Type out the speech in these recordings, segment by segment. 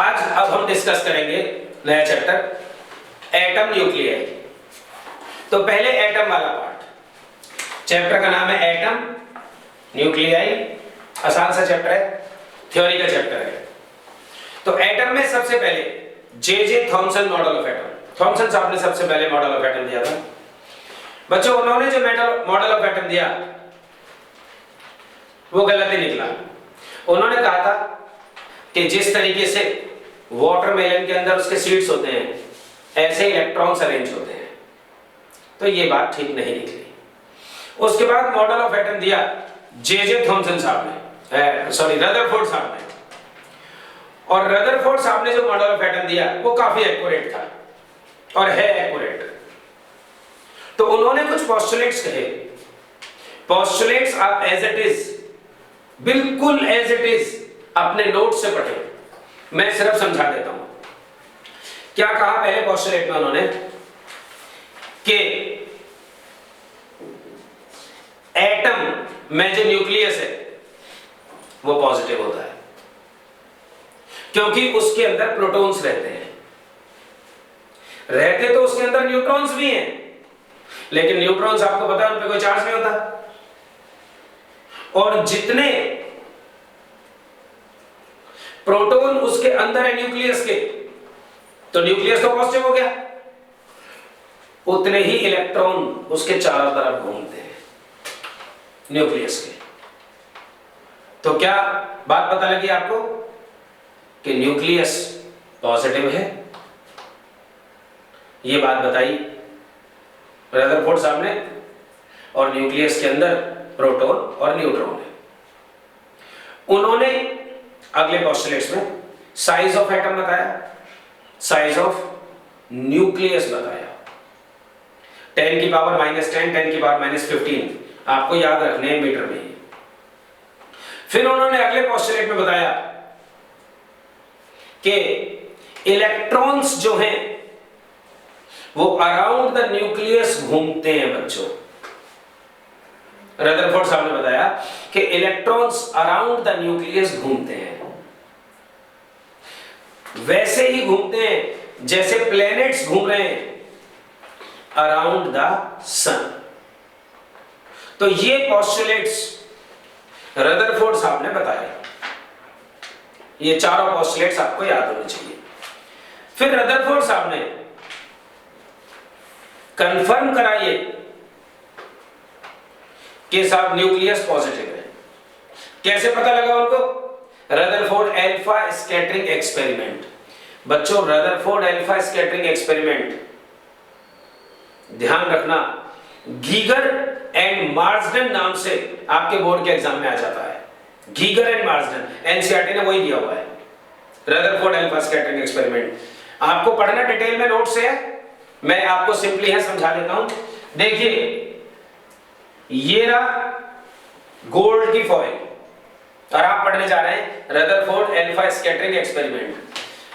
आज अब हम डिस्कस करेंगे नया चैप्टर एटम न्यूक्लियाई। तो पहले एटम वाला पार्ट, चैप्टर का नाम है एटम न्यूक्लियाई। आसान सा चैप्टर है, थ्योरी का चैप्टर है। तो एटम में सबसे पहले J Thomson model of atom, Thomson साहब ने सबसे पहले मॉडल ऑफ एटम दिया था। बच्चों उन्होंने जो मॉडल ऑफ एटम दिया वो गलत ही निकला। उन्होंने कहा था कि जिस तरीके से वाटरमेलन के अंदर उसके सीड्स होते हैं ऐसे इलेक्ट्रॉन्स अरेंज होते हैं, तो ये बात ठीक नहीं निकली। उसके बाद मॉडल ऑफ एटम दिया जे थॉमसन साहब ने, सॉरी रदरफोर्ड साहब ने। और रदरफोर्ड साहब ने जो मॉडल ऑफ एटम दिया वो काफी एक्यूरेट था और है एक्यूरेट। तो उन्होंने कुछ पोस्टुलेट्स कहे, पोस्टुलेट्स आप एज इट इज, बिल्कुल एज इट इज अपने नोट से पढ़े, मैं सिर्फ समझा देता हूं। क्या कहा पहले पोस्टुलेट में उन्होंने कि एटम में जो न्यूक्लियस है वो पॉजिटिव होता है क्योंकि उसके अंदर प्रोटॉन्स रहते हैं। रहते तो उसके अंदर न्यूट्रॉन्स भी हैं, लेकिन न्यूट्रॉन्स आपको पता है उन पे कोई चार्ज नहीं होता। और जितने प्रोटॉन उसके अंदर है न्यूक्लियस के, तो न्यूक्लियस तो पॉजिटिव हो गया, उतने ही इलेक्ट्रॉन उसके चारों तरफ घूमते हैं न्यूक्लियस के। तो क्या बात पता लगी आपको कि न्यूक्लियस पॉजिटिव है? ये बात बताई रदरफोर्ड साहब ने। और न्यूक्लियस के अंदर प्रोटॉन और न्यूट्रॉन है। उन्होंने अगले पोस्टुलेट्स में साइज ऑफ एटम बताया, साइज ऑफ न्यूक्लियस बताया। 10 की पावर -10, 10 की पावर -15 आपको याद रखने हैं मीटर में। फिर उन्होंने अगले पोस्टुलेट में बताया कि इलेक्ट्रॉन्स जो हैं वो अराउंड द न्यूक्लियस घूमते हैं। बच्चों रदरफोर्ड साहब ने बताया कि इलेक्ट्रॉन्स अराउंड द न्यूक्लियस घूमते हैं, वैसे ही घूमते हैं जैसे प्लैनेट्स घूम रहे हैं अराउंड द सन। तो ये पोस्टुलेट्स रदरफोर्ड साहब ने बताया। ये चारों पोस्टुलेट्स आपको याद होने चाहिए। फिर रदरफोर्ड साहब ने कंफर्म कराइए कि साहब न्यूक्लियस पॉजिटिव है। कैसे पता लगा उनको? Rutherford alpha scattering experiment. बच्चों रदरफोर्ड अल्फा स्कैटरिंग एक्सपेरिमेंट ध्यान रखना, गीगर एंड मार्सडन नाम से आपके बोर्ड के एग्जाम में आ जाता है। गीगर एंड मार्सडन, एनसीईआरटी ने वही दिया हुआ है, रदरफोर्ड अल्फा स्कैटरिंग एक्सपेरिमेंट। आपको पढ़ना डिटेल में नोट से है, मैं आपको सिंपली है समझा देता हूं। देखिए ये रहा गोल्ड की फॉइल और आप पढ़ने जा रहे हैं Rutherford alpha scattering experiment.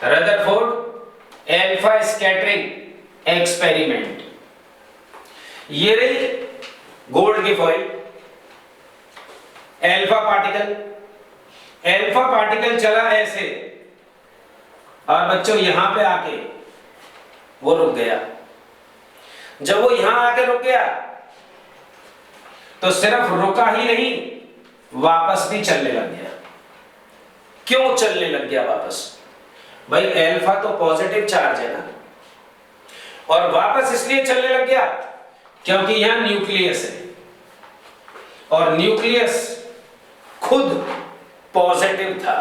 Rutherford alpha scattering experiment, ये रही गोल्ड की foil. Alpha particle, alpha particle चला ऐसे और बच्चों यहां पे आके वो रुक गया। जब वो यहां आके रुक गया तो सिर्फ रुका ही नहीं, वापस भी चलने लग गया। क्यों चलने लग गया वापस? भाई अल्फा तो पॉजिटिव चार्ज है ना, और वापस इसलिए चलने लग गया क्योंकि यहां न्यूक्लियस है और न्यूक्लियस खुद पॉजिटिव था,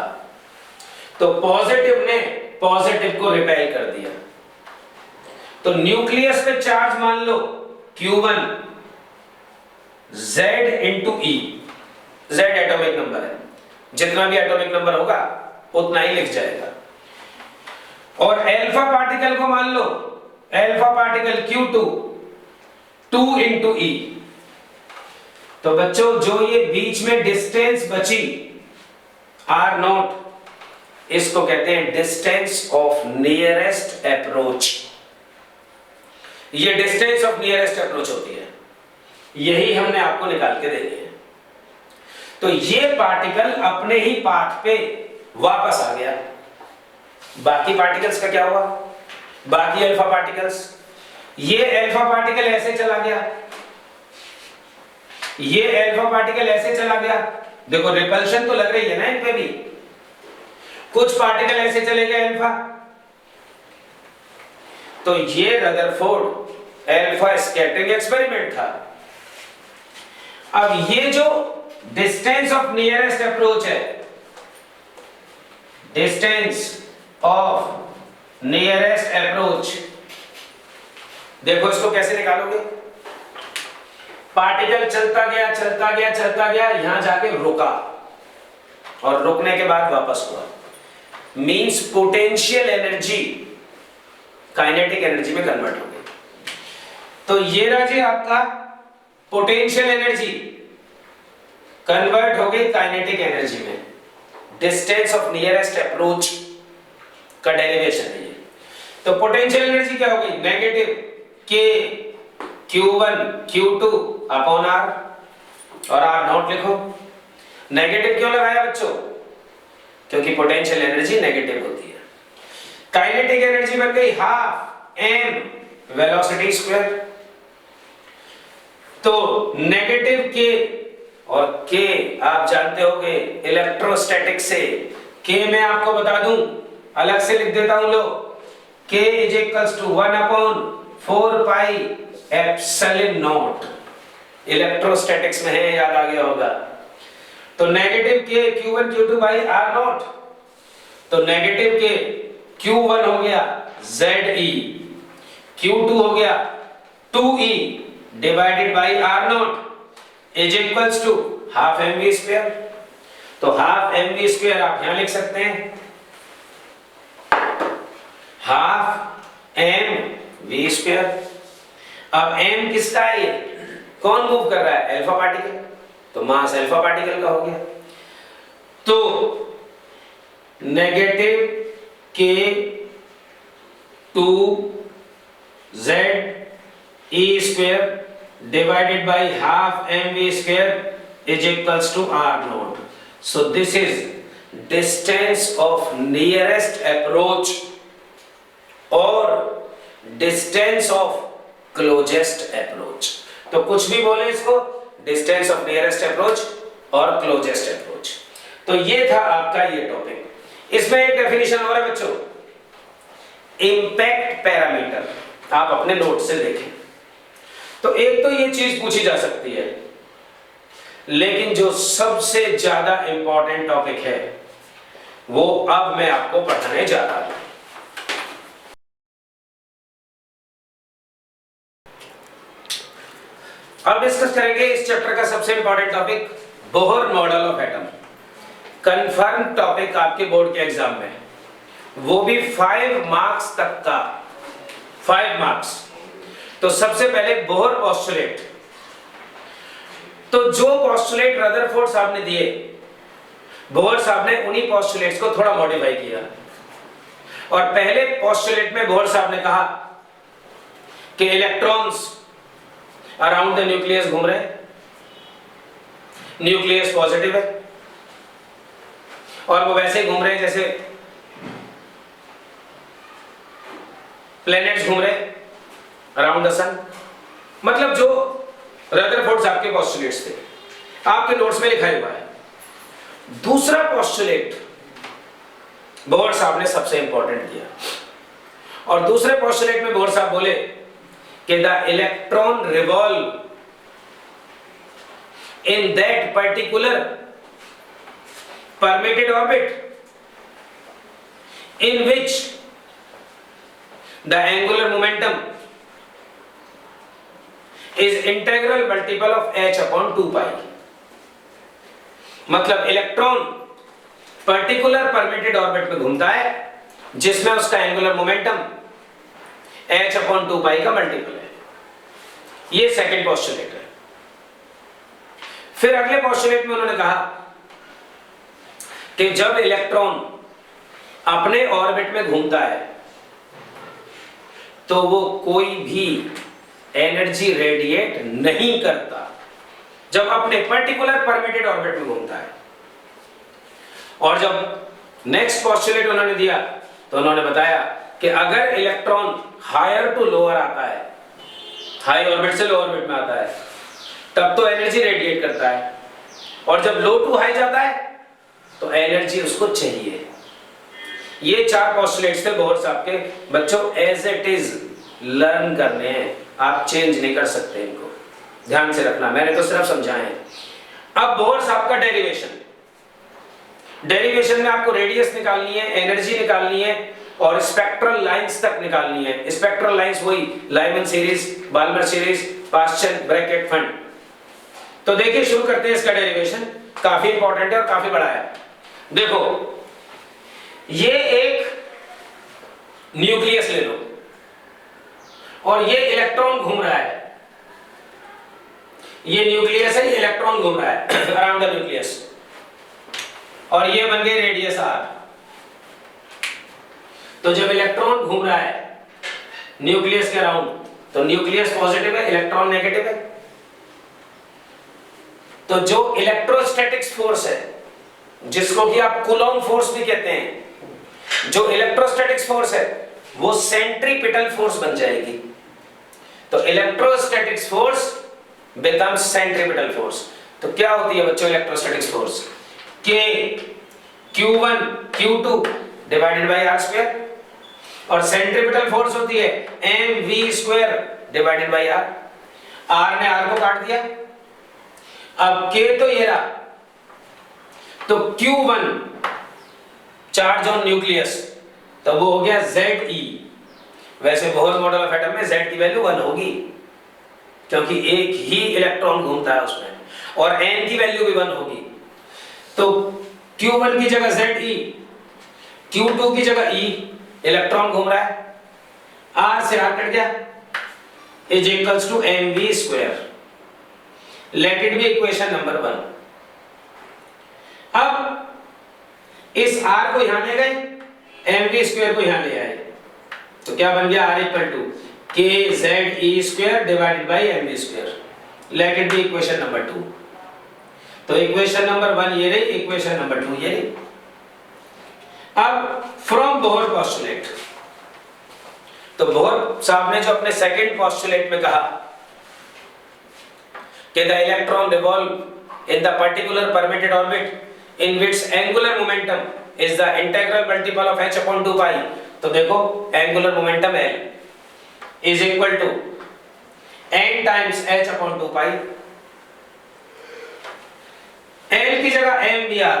तो पॉजिटिव ने पॉजिटिव को रिपेल कर दिया। तो न्यूक्लियस पे चार्ज मान लो Q1 Z into E, Z atomic number है, जितना भी एटॉमिक नंबर होगा उतना ही लिख जाएगा। और अल्फा पार्टिकल को मान लो alpha particle Q2 2 into E। तो बच्चों जो ये बीच में डिस्टेंस बची R0, इसको कहते हैं डिस्टेंस ऑफ नियरेस्ट अप्रोच। ये डिस्टेंस ऑफ नियरेस्ट अप्रोच होती है, यही हमने आपको निकाल के देनी है। तो ये पार्टिकल अपने ही पाथ पे वापस आ गया। बाकी पार्टिकल्स का क्या हुआ, बाकी अल्फा पार्टिकल्स, ये अल्फा पार्टिकल ऐसे चला गया, ये अल्फा पार्टिकल ऐसे चला गया, देखो रिपल्शन तो लग रही है ना इन पे भी, कुछ पार्टिकल ऐसे चले गए अल्फा, तो ये रदरफोर्ड अल्फा स्कैटरिंग एक्सपेरिमेंट था। अब ये जो डिस्टेंस ऑफ नियरेस्ट अप्रोच है, डिस्टेंस ऑफ नियरेस्ट अप्रोच, देखो इसको कैसे निकालोगे, पार्टिकल चलता गया चलता गया चलता गया, यहां जाके रुका और रुकने के बाद वापस हुआ, means potential energy kinetic energy में कन्वर्ट हो गई। तो ये रहा जी आपका पोटेंशियल एनर्जी कन्वर्ट हो गई काइनेटिक एनर्जी में, डिस्टेंस ऑफ नियरेस्ट अप्रोच का डेरिवेशन है ये। तो पोटेंशियल एनर्जी क्या हो गई, negative k q1 q2 upon r, और r नॉट लिखो। नेगेटिव क्यों लगाया बच्चों, क्योंकि पोटेंशियल एनर्जी नेगेटिव होती है। काइनेटिक एनर्जी बन गई हाफ m वेलोसिटी स्क्वायर, तो नेगेटिव k, और k आप जानते होंगे इलेक्ट्रोस्टैटिक से, k मैं आपको बता दूं, अलग से लिख देता हूं लो, k is equals to 1 upon 4 pi epsilon naught, electrostatics में है, याद आ गया होगा। तो negative k q1 q2 by r naught, तो नेगेटिव k q1 हो गया ze, q2 हो गया 2e divided by r naught is equals to half mv square. तो हाफ mv स्क्वायर आप यहां लिख सकते हैं, हाफ mv स्क्वायर। अब m किसका है, ये कौन मूव कर रहा है, अल्फा पार्टिकल, तो मास अल्फा पार्टिकल का हो गया। तो negative k 2 z e square divided by half mv square is equals to r naught. So this is distance of nearest approach or distance of closest approach. तो कुछ भी बोले इसको, distance of nearest approach और closest approach। तो ये था आपका ये टॉपिक। इसमें एक डेफिनेशन और है बच्चों, इम्पैक्ट पैरामीटर, आप अपने नोट से देखें। तो एक तो ये चीज पूछी जा सकती है, लेकिन जो सबसे ज्यादा इंपॉर्टेंट टॉपिक है वो अब मैं आपको पढ़ाने जा रहा हूं। अब डिस्कस करेंगे इस चैप्टर का सबसे important topic, Bohr model of atom. Confirm topic आपके बोर्ड के एग्जाम में, वो भी 5 मार्क्स तक का, 5 मार्क्स। तो सबसे पहले बोहर पोस्टुलेट, तो जो पोस्टुलेट रदरफोर्ड साहब ने दिए, बोहर साहब ने उन्हीं पोस्टुलेट्स को थोड़ा मॉडिफाई किया। और पहले पोस्टुलेट में बोहर साहब ने कहा कि इलेक्ट्रॉन्स अराउंड द न्यूक्लियस घूम रहे, न्यूक्लियस पॉजिटिव है, और वो वैसे घूम रहे हैं जैसे प्लैनेट्स घूम रहे अराउंड द सन। मतलब जो रदरफोर्ड साहब के पोस्टुलेट्स थे, आपके नोट्स में लिखा हुआ है। दूसरा पोस्टुलेट बोहर साहब ने सबसे इंपॉर्टेंट दिया, और दूसरे पोस्टुलेट में बोहर साहब बोले कि the electron revolve in that particular permitted orbit in which the angular momentum is integral multiple of h upon 2 pi। मतलब इलेक्ट्रॉन पर्टिकुलर परमिटेड ऑर्बिट में घूमता है जिसमें उसका एंगुलर मोमेंटम h अपॉन 2 पाई का मल्टीपल है। ये सेकंड पोस्टुलेट है। फिर अगले पोस्टुलेट में उन्होंने कहा कि जब इलेक्ट्रॉन अपने ऑर्बिट में घूमता है तो वो कोई भी एनर्जी रेडिएट नहीं करता, जब अपने पर्टिकुलर परमिटेड ऑर्बिट में घूमता है। और जब नेक्स्ट पोस्टुलेट उन्होंने दिया तो उन्होंने बताया कि अगर इलेक्ट्रॉन हायर टू लोअर आता है, हाई ऑर्बिट से लो ऑर्बिट में आता है, तब तो एनर्जी रेडिएट करता है, और जब लो टू हाई जाता है तो एनर्जी उसको चाहिए। ये 4 पोस्टुलेट्स थे बोहर साहब के। बच्चों एज इट इज लर्न करने हैं, आप चेंज नहीं कर सकते इनको, ध्यान से रखना, मैंने तो सिर्फ समझाए हैं। अब बोहर साहब का डेरिवेशन, डेरिवेशन में आपको रेडियस निकालनी है, एनर्जी निकालनी है और स्पेक्ट्रल लाइंस तक निकालनी है। स्पेक्ट्रल लाइंस वही Lyman series, Balmer series, Paschen, Brackett, Pfund. तो देखिए शुरू करते हैं इसका डेरिवेशन, काफी इंपॉर्टेंट है और काफी बड़ा है। देखो ये एक न्यूक्लियस ले लो और ये इलेक्ट्रॉन घूम रहा है, ये न्यूक्लियस है, ये इलेक्ट्रॉन घूम रहा है अराउंड द न्यूक्लियस, और ये बन गई रेडियस आर। तो जब इलेक्ट्रॉन घूम रहा है न्यूक्लियस के अराउंड, तो न्यूक्लियस पॉजिटिव है, इलेक्ट्रॉन नेगेटिव है। तो जो इलेक्ट्रोस्टैटिक्स फोर्स है, जिसको कि आप कूलॉम फोर्स भी कहते हैं, जो इलेक्ट्रोस्टैटिक्स फोर्स है वो सेंट्रीपिटल फोर्स बन जाएगी। तो electrostatics force becomes centripetal force. तो क्या होती है बच्चों electrostatics force? K Q1 Q2 divided by R square, और सेंट्रीपिटल फोर्स होती है mv square divided bye R। R ने R को काट दिया, अब K तो ये रहा, तो Q1 चार्ज ऑन न्यूक्लियस, तो वो हो गया Ze। वैसे बोहर मॉडल ऑफ एटम में Z की वैल्यू 1 होगी, क्योंकि एक ही इलेक्ट्रॉन घूमता है उसमें, और N की वैल्यू भी 1 होगी। तो Q1 की जगह Ze, Q2 की जगह E, इलेक्ट्रॉन घूम रहा है, R से R कट गया, is equals to mv square. Let it be equation number 1। अब इस R को यहां ले गए, mv स्क्वायर को यहां ले आए, तो क्या बन गया? R equal to kZe square divided by mv square. Let it be equation number 2। तो इक्वेशन नंबर 1 ये रही, इक्वेशन नंबर 2 ये रही। अब फ्रॉम बोहर पोस्टुलेट, तो बोहर साहब ने जो अपने सेकंड पोस्टुलेट में कहा कि the electron revolve in the particular permitted orbit in which angular momentum is the integral multiple of h upon 2 pi. तो देखो angular momentum L is equal to n times h upon 2 pi. L की जगह mvr,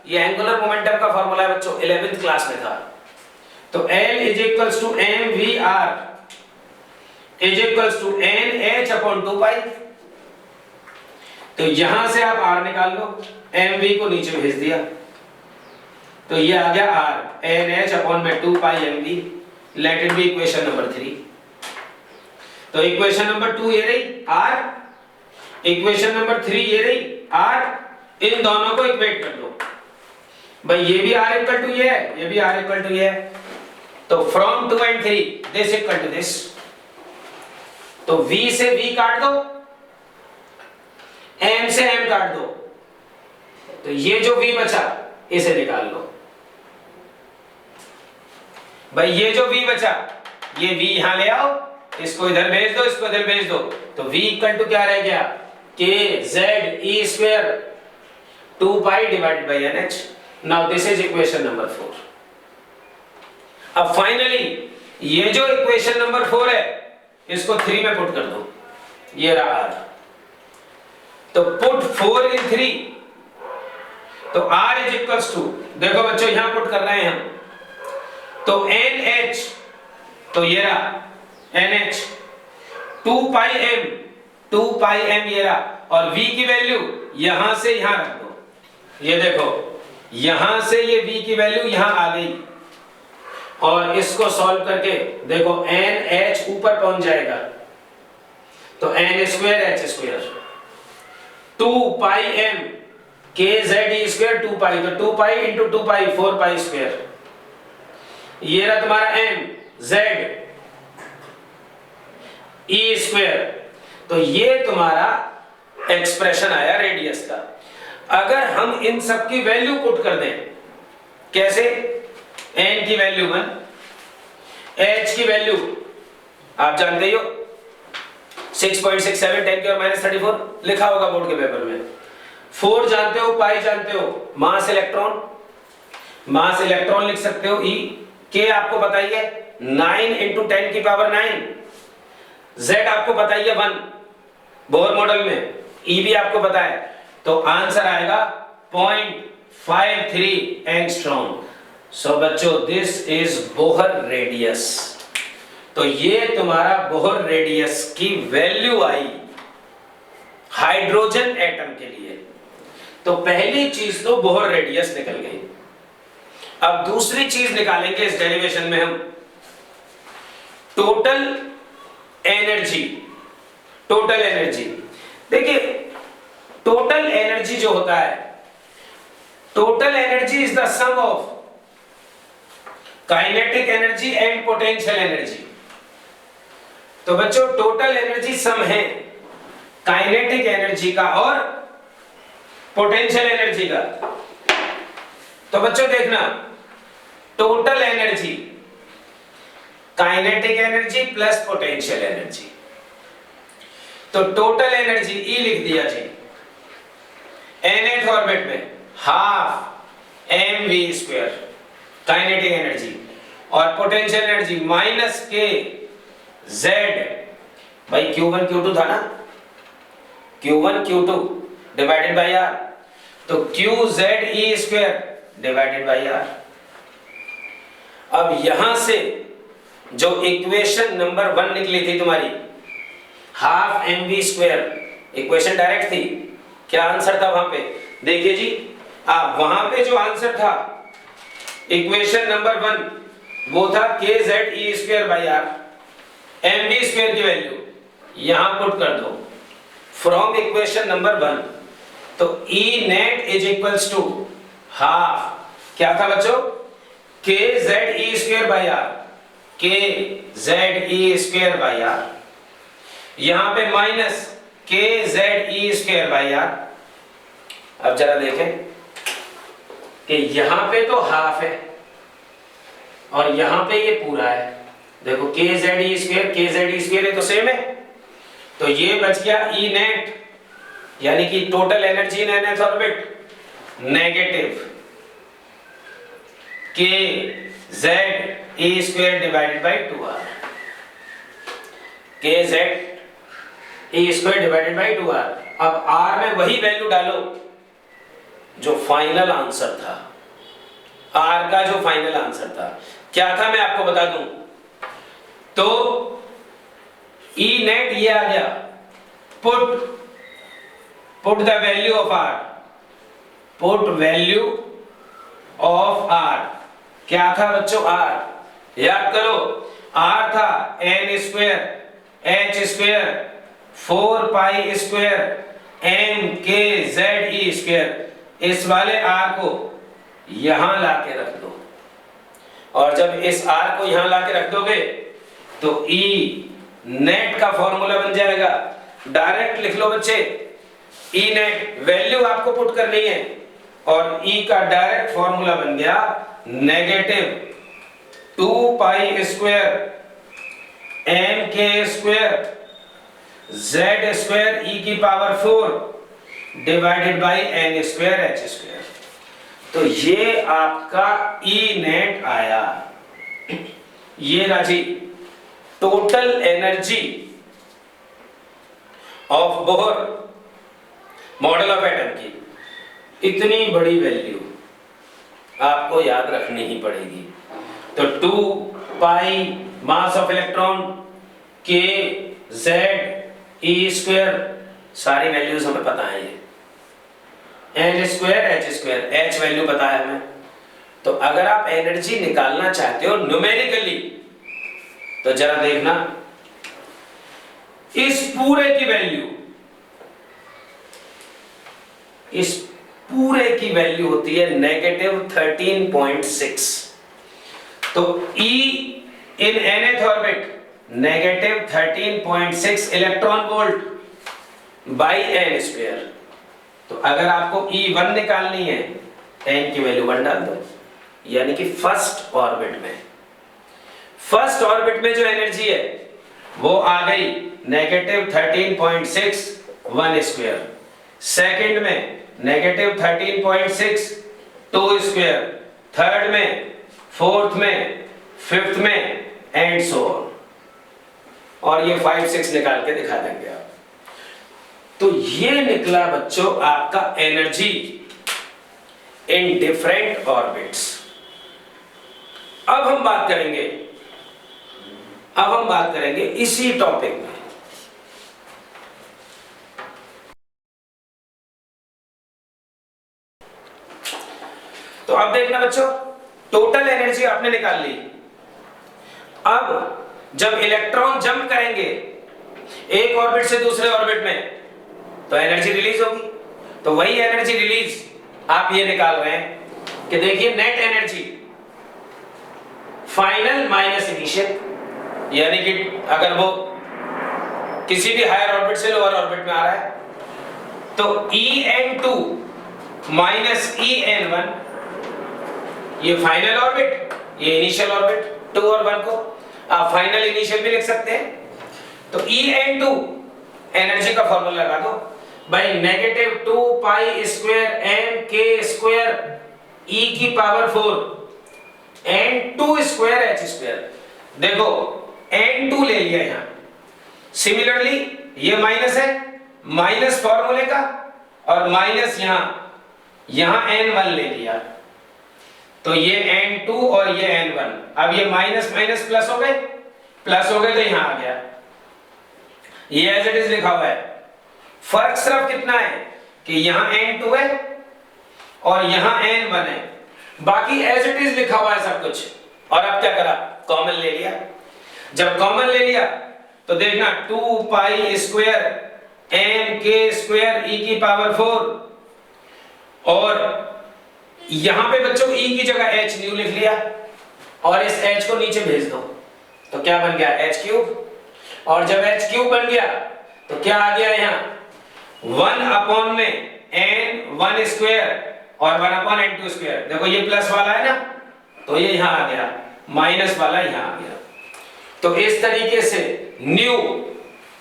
ये angular momentum का formula है बच्चों, 11th class में था। तो L is equals to mvr is equals to nh upon 2 pi. तो यहां से आप r निकाल लो, mv को नीचे भेज दिया, तो ये आ गया r nh अपॉन में 2 पाई mv। Late it be equation number 3। तो इक्वेशन नंबर 2 ये रही r, इक्वेशन नंबर 3 ये रही r। इन दोनों को इक्वेट कर दो भाई, ये भी r इक्वल टू ये है, ये भी r इक्वल टू ये है। तो from 2 and 3 this equal to this, तो v से v काट दो, m से m काट दो, तो ये जो v बचा इसे निकाल लो भाई। ये जो v बचा, ये v यहां ले आओ, इसको इधर भेज दो, इसको इधर भेज दो, तो v इक्वल टू क्या रह गया? kZe square 2 pi divided by nh। Now this is equation number 4। अब फाइनली ये जो इक्वेशन नंबर 4 है, इसको 3 में पुट कर दो, ये रहा r। तो पुट 4 इन 3, तो r इज इक्वल्स टू, देखो बच्चों यहां पुट कर रहे हैं हम, तो nh, तो ये रहा nh 2 पाई m ये रहा, और v की वैल्यू यहां से यहां रख दो। ये देखो यहां से ये v की वैल्यू यहां आ गई, और इसको सॉल्व करके देखो nh ऊपर पहुंच जाएगा, तो n स्क्वायर h स्क्वायर 2 पाई m kZe स्क्वायर 2 पाई, तो 2 पाई इंटू 2 पाई 4 पाई स्क्वायर। ये रहा तुम्हारा m z e स्क्वायर। तो ये तुम्हारा एक्सप्रेशन आया रेडियस का। अगर हम इन सब की वैल्यू पुट कर दें, कैसे? n की वैल्यू 1, h की वैल्यू आप जानते ही हो 6.67 10 की और -34 लिखा होगा बोर्ड के पेपर में। 4 जानते हो, पाई जानते हो, मास इलेक्ट्रॉन लिख सकते हो E। K आपको बताइए 9 × 10 की पावर 9, Z आपको बताइए 1 बोर मॉडल में, E भी आपको पता है, तो आंसर आएगा 0.53 एंगस्ट्रॉम। सो बच्चों दिस इज बोहर रेडियस। तो ये तुम्हारा बोहर रेडियस की वैल्यू आई हाइड्रोजन एटम के लिए। तो पहली चीज तो बोहर रेडियस निकल गई। अब दूसरी चीज निकालेंगे इस डेरिवेशन में हम, टोटल एनर्जी। टोटल एनर्जी देखिए, टोटल एनर्जी जो होता है, total energy is the sum of kinetic energy and potential energy. तो बच्चों टोटल एनर्जी सम है काइनेटिक एनर्जी का और पोटेंशियल एनर्जी का। तो बच्चों देखना, total energy kinetic energy plus potential energy. तो टोटल एनर्जी E लिख दिया जी, nth ऑर्बिट में हाफ mv² काइनेटिक एनर्जी, और पोटेंशियल एनर्जी -k z भाई q1 q2 था ना, q1 q2 divided by r, तो qze² डिवाइडेड बाय r। अब यहां से जो इक्वेशन नंबर 1 निकली थी तुम्हारी हाफ mv², इक्वेशन डायरेक्ट थी, क्या आंसर था वहां पे? देखिए जी, वहां पे जो आंसर था इक्वेशन नंबर 1 वो था kze²/r, mv² की वैल्यू यहां पुट कर दो फ्रॉम इक्वेशन नंबर 1, तो E net is equals to half, क्या था बच्चों? kze²/r, kze²/r, यहां पे माइनस kze²/r। अब जरा देखें कि यहां पे तो हाफ है और यहां पे ये पूरा है। देखो kze² ये तो सेम है, तो ये बच गया E net यानी कि total energy in nth orbit negative kze² divided by 2r, kze² divided by 2r। अब r में वही वैल्यू डालो जो फाइनल आंसर था, r का जो फाइनल आंसर था क्या था मैं आपको बता दूं, तो E net ये आ गया, put the value of r, put value of r, क्या था बच्चों? r, याद करो r था n² h² 4π² mkze²। इस वाले r को यहां लाके रख दो, और जब इस r को यहां लाके रख दोगे तो E नेट का फॉर्मूला बन जाएगा। डायरेक्ट लिख लो बच्चे, E नेट वैल्यू आपको पुट करनी है और E का डायरेक्ट फॉर्मूला बन गया नेगेटिव 2π² mk² z² e की power 4 divided by n² h²। तो ये आपका E नेट आया। ये राजी total energy of Bohr model of atom की इतनी बड़ी वैल्यू आपको याद रखनी ही पड़ेगी। तो 2π mass of electron k z e² सारी वैल्यूज हमें पता है, ये n² h², h वैल्यू पता है हमें। तो अगर आप एनर्जी निकालना चाहते हो न्यूमेरिकली तो जरा देखना, इस पूरे की वैल्यू होती है -13.6। तो E in nth orbit -13.6 electron volt by n²। तो अगर आपको E1 निकालनी है n की वैल्यू 1 डाल दो, यानी कि फर्स्ट ऑर्बिट में। फर्स्ट ऑर्बिट में जो एनर्जी है वो आ गई -13.6 1 स्क्वायर, सेकंड में -13.6 2 स्क्वायर, थर्ड में, फोर्थ में, फिफ्थ में एंड सो ऑन। और ये 5 6 निकाल के दिखा देंगे आप। तो ये निकला बच्चों आपका एनर्जी इन डिफरेंट ऑर्बिट्स। अब हम बात करेंगे इसी टॉपिक में। तो अब देखना बच्चों, टोटल एनर्जी आपने निकाल ली। अब जब इलेक्ट्रॉन जंप करेंगे एक ऑर्बिट से दूसरे ऑर्बिट में तो एनर्जी रिलीज होगी। तो वही एनर्जी रिलीज आप ये निकाल रहे हैं कि देखिए net energy final minus initial, यानी कि अगर वो किसी भी हायर ऑर्बिट से लोअर ऑर्बिट में आ रहा है तो En2 माइनस En1, ये फाइनल ऑर्बिट, ये इनिशियल ऑर्बिट, 2 और 1 को आप फाइनल इनिशियल भी लिख सकते हैं। तो En2 एनर्जी का फॉर्मूला लगा दो भाई, -2 pi square m k square e की power 4 n2 square h square. देखो n2 ले लिया यहां, सिमिलरली ये माइनस है, माइनस फॉर्मूले का, और माइनस यहां n1 ले लिया, तो ये n2 और ये n1। अब ये माइनस माइनस प्लस हो गए, तो यहां आ गया, ये एज इट इज लिखा हुआ है। फर्क सिर्फ कितना है कि यहां n2 है और यहां n1 है, बाकी एज इट इज लिखा हुआ है सब कुछ। और अब क्या करा, कॉमन ले लिया। जब कॉमन ले लिया तो देखना 2 pi square m k square e की पावर 4, और यहां पे बच्चों e की जगह h न्यू लिख लिया और इस h को नीचे भेज दो, तो क्या बन गया h क्यूब। और जब h क्यूब बन गया तो क्या आ गया यहां 1 अपॉन में n1 स्क्वायर और 1 अपॉन n2 स्क्वायर। देखो ये प्लस वाला है ना, तो ये यहां आ गया, माइनस वाला यहां आ गया। तो इस तरीके से न्यू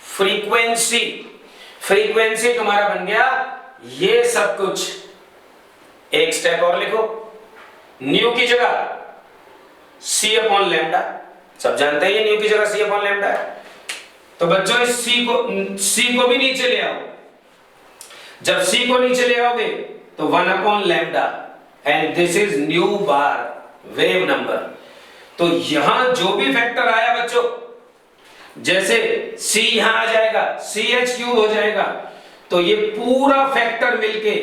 फ्रीक्वेंसी तुम्हारा बन गया ये सब कुछ। एक स्टेप और लिखो, न्यू की जगह c अपॉन लैम्डा, सब जानते हैं ये न्यू की जगह c अपॉन लैम्डा है। तो बच्चों इस c को भी नीचे ले आओ। जब c को नीचे ले आओगे तो 1 upon lambda, and this is new bar wave number. तो यहां जो भी फैक्टर आया बच्चों, जैसे c यहां आ जाएगा, ch क्यूब हो जाएगा, तो ये पूरा फैक्टर मिलके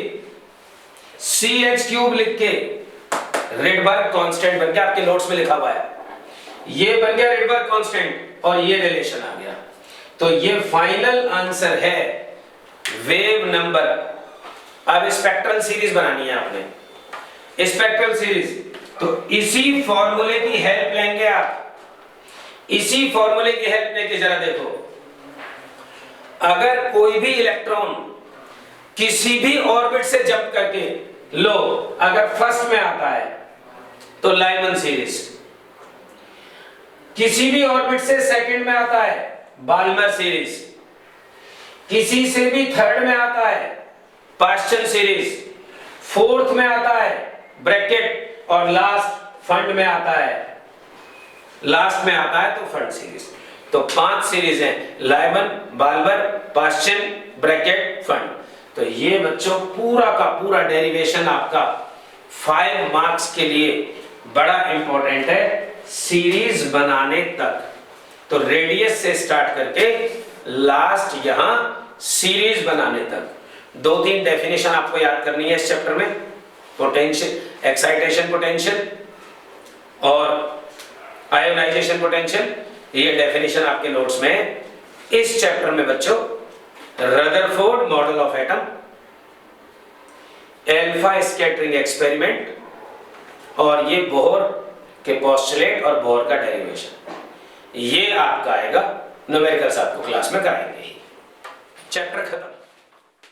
ch क्यूब लिख के रिडबर्ग कांस्टेंट बन गया। आपके नोट्स में लिखा हुआ है, ये बन गया रिडबर्ग कांस्टेंट और ये रिलेशन आ गया। तो ये फाइनल आंसर है वेव नंबर। अब स्पेक्ट्रल सीरीज बनानी है आपने, स्पेक्ट्रल सीरीज। तो इसी फॉर्मूले की हेल्प लेंगे आप, इसी फॉर्मूले की हेल्प लेके जरा देखो, अगर कोई भी इलेक्ट्रॉन किसी भी ऑर्बिट से जंप करके लो, अगर फर्स्ट में आता है तो लाइमन सीरीज, किसी भी ऑर्बिट से सेकंड में आता है बाल्मर सीरीज, किसी से भी थर्ड में आता है पास्चन सीरीज, फोर्थ में आता है ब्रैकेट, और लास्ट फंड में आता है, लास्ट में आता है तो फंड सीरीज। तो 5 सीरीज हैं, Lyman, Balmer, Paschen, Brackett, Pfund. तो ये बच्चों पूरा का पूरा डेरिवेशन आपका 5 मार्क्स के लिए बड़ा इंपॉर्टेंट है सीरीज बनाने तक। तो रेडियस से स्टार्ट करके लास्ट यहां सीरीज बनाने तक 2-3 डेफिनेशन आपको याद करनी है इस चैप्टर में, पोटेंशियल, एक्साइटेशन पोटेंशियल और आयोनाइजेशन पोटेंशियल। ये डेफिनेशन आपके नोट्स में इस चैप्टर में बच्चों Rutherford model of atom, alpha scattering experiment, और ये बोहर के पोस्टुलेट और बोहर का डेरिवेशन, ये आपका आएगा, न्यूमेरिकल्स आपको क्लास में कराएंगे ही। चैप्टर खत्म।